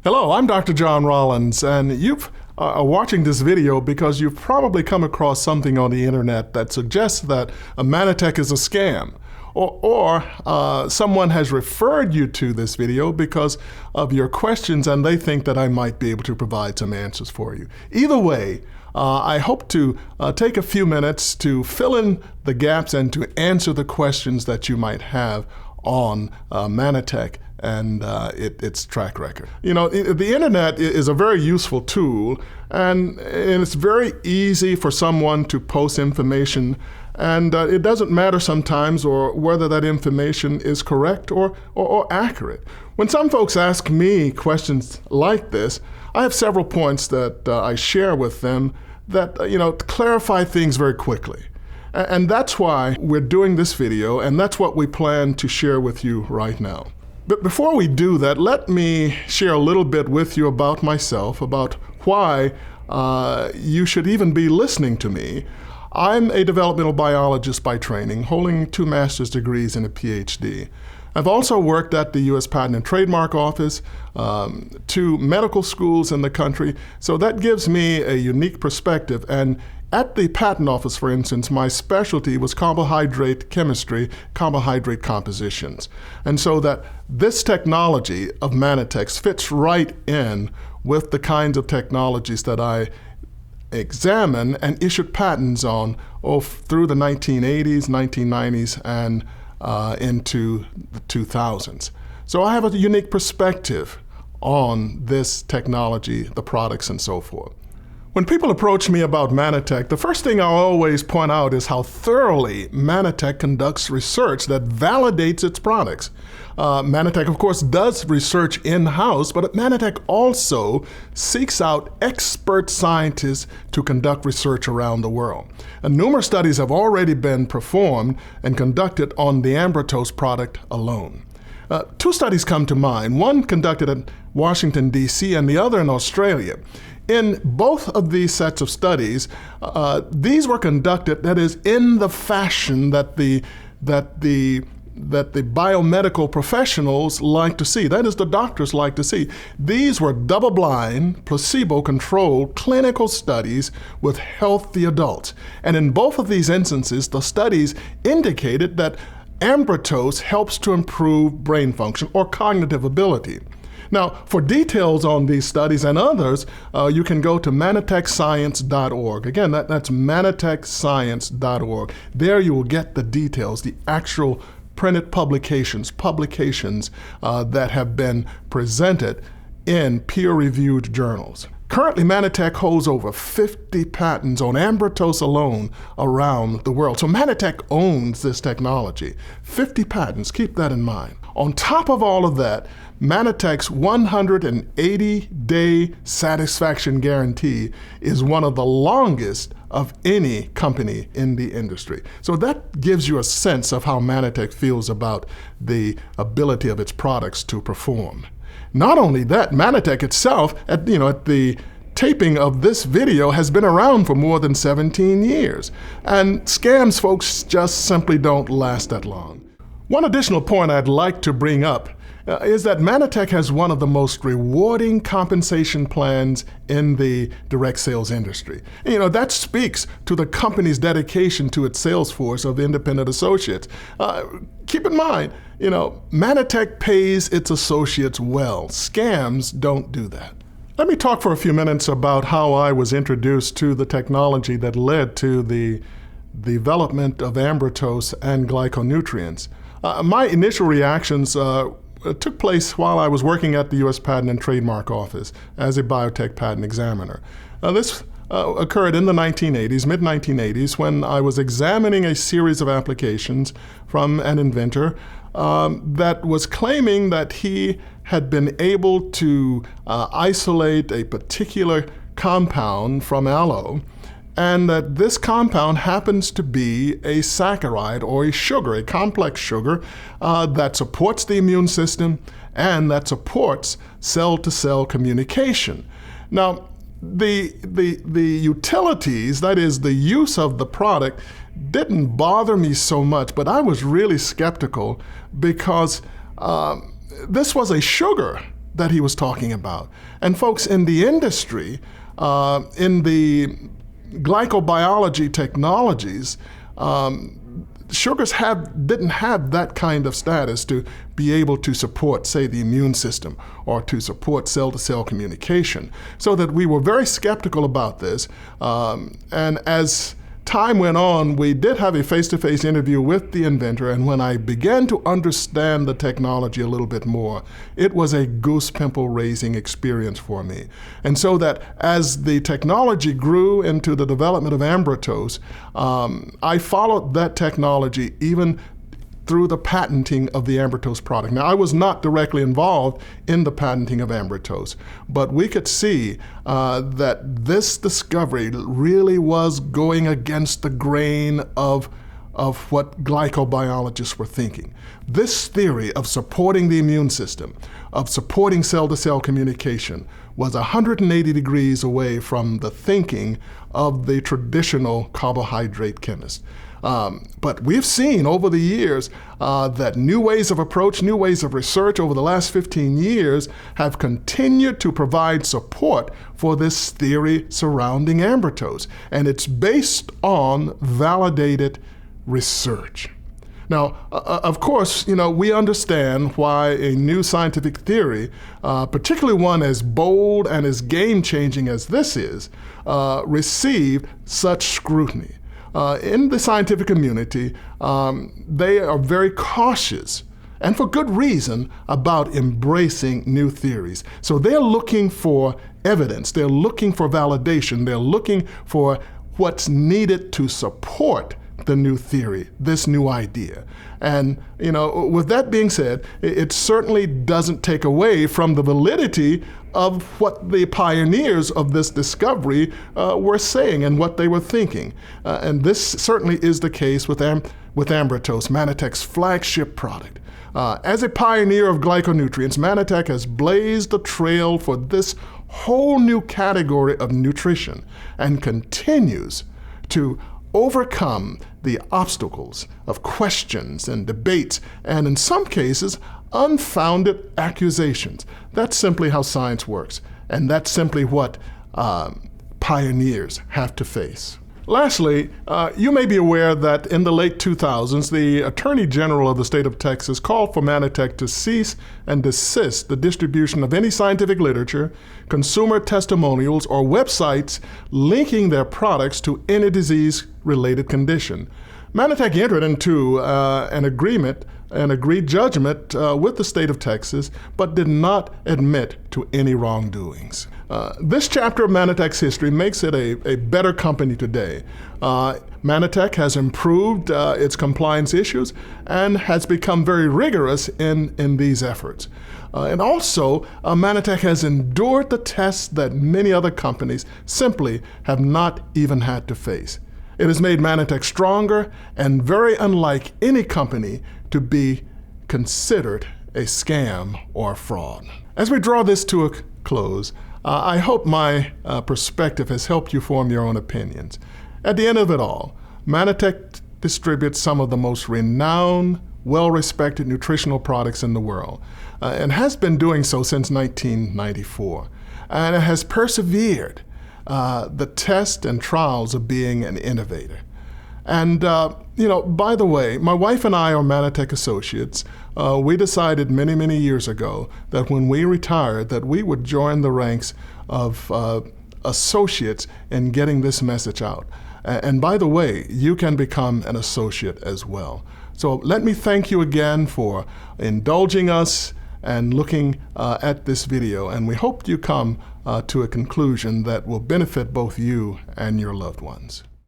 Hello, I'm Dr. John Rollins, and you've are watching this video because you've probably come across something on the internet that suggests that a Mannatech is a scam, or someone has referred you to this video because of your questions and they think that I might be able to provide some answers for you. Either way, I hope to take a few minutes to fill in the gaps and to answer the questions that you might have on Mannatech and its track record. You know, the internet is a very useful tool, and it's very easy for someone to post information, and it doesn't matter sometimes or whether that information is correct or accurate. When some folks ask me questions like this, I have several points that I share with them that clarify things very quickly. And that's why we're doing this video, and that's what we plan to share with you right now. But before we do that, let me share a little bit with you about myself, about why you should even be listening to me. I'm a developmental biologist by training, holding 2 master's degrees and a PhD. I've also worked at the U.S. Patent and Trademark Office, 2 medical schools in the country, so that gives me a unique perspective. And at the Patent Office, for instance, my specialty was carbohydrate chemistry, carbohydrate compositions. And so that this technology of Mannatech fits right in with the kinds of technologies that I examine and issued patents on through the 1980s, 1990s, and into the 2000s. So I have a unique perspective on this technology, the products, and so forth. When people approach me about Mannatech, the first thing I'll always point out is how thoroughly Mannatech conducts research that validates its products. Mannatech, of course, does research in-house, but Mannatech also seeks out expert scientists to conduct research around the world. And numerous studies have already been performed and conducted on the Ambritose product alone. 2 studies come to mind, one conducted in Washington, D.C., and the other in Australia. In both of these sets of studies, these were conducted, that is, in the fashion that the biomedical professionals like to see, that is, the doctors like to see. These were double-blind, placebo-controlled clinical studies with healthy adults. And in both of these instances, the studies indicated that Ambritose helps to improve brain function or cognitive ability. Now, for details on these studies and others, you can go to mannatechscience.org. Again, that's mannatechscience.org. There you will get the details, the actual printed publications that have been presented in peer-reviewed journals. Currently, Mannatech holds over 50 patents on Ambritose alone around the world. So Mannatech owns this technology. 50 patents, keep that in mind. On top of all of that, Mannatech's 180-day satisfaction guarantee is one of the longest of any company in the industry. So that gives you a sense of how Mannatech feels about the ability of its products to perform. Not only that, Mannatech itself, at the taping of this video, has been around for more than 17 years. And scams, folks, just simply don't last that long. One additional point I'd like to bring up is that Mannatech has one of the most rewarding compensation plans in the direct sales industry. That speaks to the company's dedication to its sales force of independent associates. Keep in mind, Mannatech pays its associates well. Scams don't do that. Let me talk for a few minutes about how I was introduced to the technology that led to the development of Ambritose and glyconutrients. My initial reactions took place while I was working at the U.S. Patent and Trademark Office as a biotech patent examiner. This occurred in the 1980s, mid-1980s, when I was examining a series of applications from an inventor that was claiming that he had been able to isolate a particular compound from aloe, and that this compound happens to be a saccharide or a sugar, a complex sugar that supports the immune system and that supports cell-to-cell communication. Now, the utilities, that is the use of the product, didn't bother me so much, but I was really skeptical because this was a sugar that he was talking about. And folks, in the industry, in the glycobiology technologies, sugars didn't have that kind of status to be able to support, say, the immune system or to support cell-to-cell communication, so that we were very skeptical about this. And as time went on, we did have a face-to-face interview with the inventor, and when I began to understand the technology a little bit more, it was a goose-pimple raising experience for me. And so that as the technology grew into the development of ambrotos, I followed that technology even through the patenting of the ambrotos product. Now, I was not directly involved in the patenting of ambrotos, but we could see that this discovery really was going against the grain of what glycobiologists were thinking. This theory of supporting the immune system, of supporting cell-to-cell communication, was 180 degrees away from the thinking of the traditional carbohydrate chemist. But we've seen over the years that new ways of approach, new ways of research over the last 15 years have continued to provide support for this theory surrounding ambrotos. And it's based on validated research. Now, of course, we understand why a new scientific theory, particularly one as bold and as game-changing as this is, received such scrutiny. In the scientific community, they are very cautious, and for good reason, about embracing new theories. So they're looking for evidence, they're looking for validation, they're looking for what's needed to support the new theory, this new idea. And, with that being said, it certainly doesn't take away from the validity of what the pioneers of this discovery were saying and what they were thinking. And this certainly is the case with ambrotos, Mannatech's flagship product. As a pioneer of glyconutrients, Mannatech has blazed the trail for this whole new category of nutrition and continues to overcome the obstacles of questions and debates, and in some cases, unfounded accusations. That's simply how science works, and that's simply what pioneers have to face. Lastly, you may be aware that in the late 2000s, the Attorney General of the state of Texas called for Mannatech to cease and desist the distribution of any scientific literature, consumer testimonials, or websites linking their products to any disease-related condition. Mannatech entered into an agreed judgment with the state of Texas, but did not admit to any wrongdoings. This chapter of Mannatech's history makes it a better company today. Mannatech has improved its compliance issues and has become very rigorous in these efforts. And also, Mannatech has endured the tests that many other companies simply have not even had to face. It has made Mannatech stronger and very unlike any company to be considered a scam or fraud. As we draw this to a close, I hope my perspective has helped you form your own opinions. At the end of it all, Mannatech distributes some of the most renowned, well-respected nutritional products in the world, and has been doing so since 1994. And it has persevered the test and trials of being an innovator. And, by the way, my wife and I are Mannatech associates. We decided many, many years ago that when we retired that we would join the ranks of associates in getting this message out. And by the way, you can become an associate as well. So let me thank you again for indulging us and looking at this video. And we hope you come to a conclusion that will benefit both you and your loved ones.